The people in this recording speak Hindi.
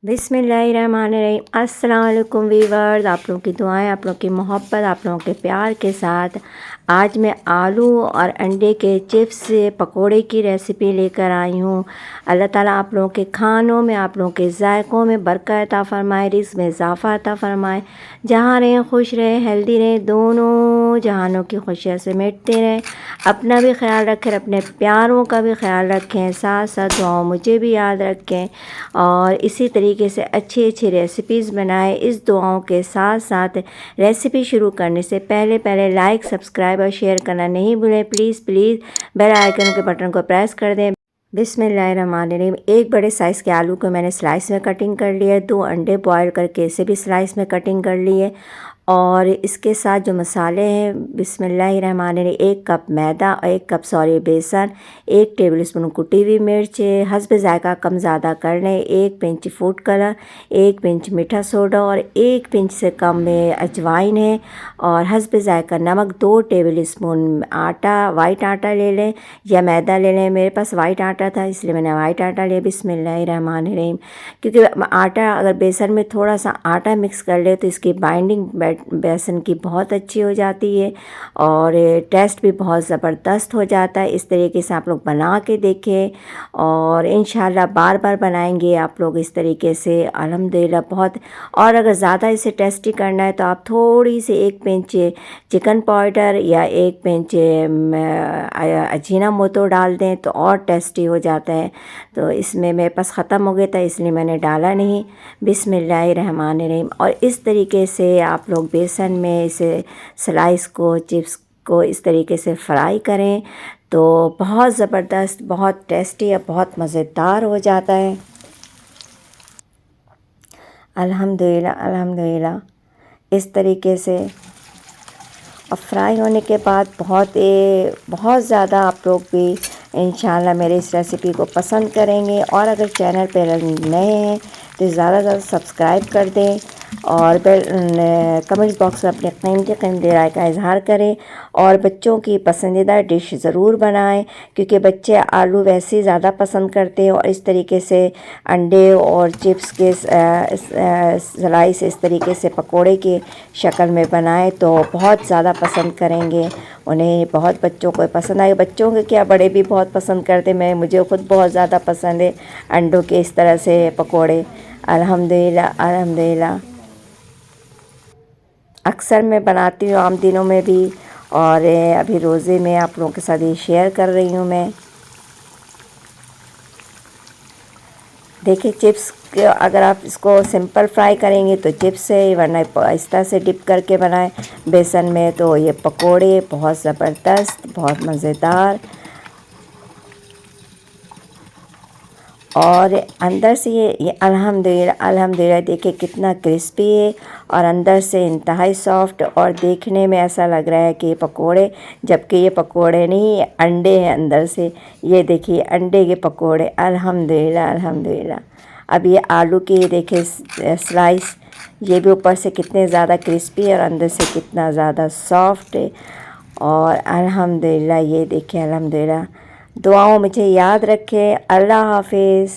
बिस्मिल्लाहिर्रहमानिर्रहीम। अस्सलाम वालेकुम वीवर्स, आप लोगों की दुआएं, आप लोगों की मोहब्बत, आप लोगों के प्यार के साथ आज मैं आलू और अंडे के चिप्स से पकोड़े की रेसिपी लेकर आई हूँ। अल्लाह ताला आप लोगों के खानों में, आप लोगों के जायकों में बरकत अता फ़रमाए, रिज़्क़ में इज़ाफ़ा अता फ़रमाए। जहाँ रहें खुश रहें, हेल्दी रहें, दोनों जहानों की खुशियाँ समेटते रहें। अपना भी ख्याल रखें, अपने प्यारों का भी ख्याल रखें, साथ साथ दुआओं मुझे भी याद रखें और इसी तरीके से अच्छी अच्छी रेसिपीज़ बनाएं। इस दुआओं के साथ साथ रेसिपी शुरू करने से पहले लाइक, सब्सक्राइब और शेयर करना नहीं भूलें। प्लीज़ बेल आइकन के बटन को प्रेस कर दें। बिस्मिल्लाहिर्रहमानिर्रहीम। एक बड़े साइज़ के आलू को मैंने स्लाइस में कटिंग कर लिया है। 2 अंडे बॉयल करके इसे भी स्लाइस में कटिंग कर लिए और इसके साथ जो मसाले हैं, बिस्मिल्लाहिर्रहमानिर्रहीम, 1 कप मैदा और 1 कप बेसन, 1 टेबलस्पून कुटी हुई मिर्च, हस्ब ज़ायक़ा कम ज़्यादा कर लें, 1 पिंच फूड कलर, 1 पिंच मीठा सोडा और 1 पिंच से कम में अजवाइन है और हस्ब ज़ायक़ा नमक। 2 टेबलस्पून आटा, वाइट आटा ले लें या मैदा ले लें। मेरे पास वाइट आटा था इसलिए मैंने वाइट आटा लिया। बिस्मिल्लाहिर्रहमानिर्रहीम। क्योंकि आटा, अगर बेसन में थोड़ा सा आटा मिक्स कर ले तो इसकी बाइंडिंग बेसन की बहुत अच्छी हो जाती है और टेस्ट भी बहुत ज़बरदस्त हो जाता है। इस तरीके से आप लोग बना के देखें और इंशाल्लाह बार बार बनाएंगे आप लोग इस तरीके से, अल्हम्दुलिल्लाह बहुत। और अगर ज़्यादा इसे टेस्टी करना है तो आप थोड़ी सी 1 पिंच चिकन पाउडर या 1 पिंच अजीनामोटो डाल दें तो और टेस्टी हो जाता है। तो इसमें मेरे पास ख़त्म हो गया था इसलिए मैंने डाला नहीं। बिस्मिल्लाहिर्रहमानिर्रहीम। और इस तरीके से आप लोग बेसन में इसे स्लाइस को, चिप्स को इस तरीके से फ्राई करें तो बहुत ज़बरदस्त, बहुत टेस्टी और बहुत मज़ेदार हो जाता है। अल्हम्दुलिल्लाह इस तरीके से और फ्राई होने के बाद बहुत ज़्यादा आप लोग भी इंशाल्लाह मेरे इस रेसिपी को पसंद करेंगे। और अगर चैनल पर नए हैं तो ज़्यादा सब्सक्राइब कर दें और कमेंट बॉक्स में अपने कीमती राय का इजहार करें और बच्चों की पसंदीदा डिश ज़रूर बनाएं क्योंकि बच्चे आलू वैसे ही ज़्यादा पसंद करते हैं। और इस तरीके से अंडे और चिप्स के स्लाइस इस तरीके से पकोड़े की शक्ल में बनाएं तो बहुत ज़्यादा पसंद करेंगे। उन्हें बहुत, बच्चों को पसंद आए। बच्चों के क्या, बड़े भी बहुत पसंद करते। मुझे ख़ुद बहुत ज़्यादा पसंद है अंडों के इस तरह से पकोड़े। अल्हम्दुलिल्लाह अक्सर मैं बनाती हूँ आम दिनों में भी और अभी रोज़े में आप लोगों के साथ ये शेयर कर रही हूँ मैं। देखिए चिप्स अगर आप इसको सिंपल फ्राई करेंगे तो चिप्स है, वरना इस तरह से डिप करके बनाएं बेसन में तो ये पकोड़े बहुत ज़बरदस्त, बहुत मज़ेदार और अंदर से ये अल्हम्दुलिल्लाह देखिए कितना क्रिस्पी है और अंदर से इंतहाई सॉफ्ट और देखने में ऐसा लग रहा है कि ये पकोड़े, जबकि ये पकोड़े नहीं, ये अंडे हैं अंदर से। ये देखिए अंडे के पकोड़े। अल्हम्दुलिल्लाह। अब ये आलू की देखिए स्लाइस, ये भी ऊपर से कितने ज़्यादा क्रिस्पी है और अंदर से कितना ज़्यादा सॉफ्ट है और अल्हम्दुलिल्लाह। ये देखिए अल्हम्दुलिल्लाह। दुआओं मुझे याद रखें। अल्लाह हाफ़िज़।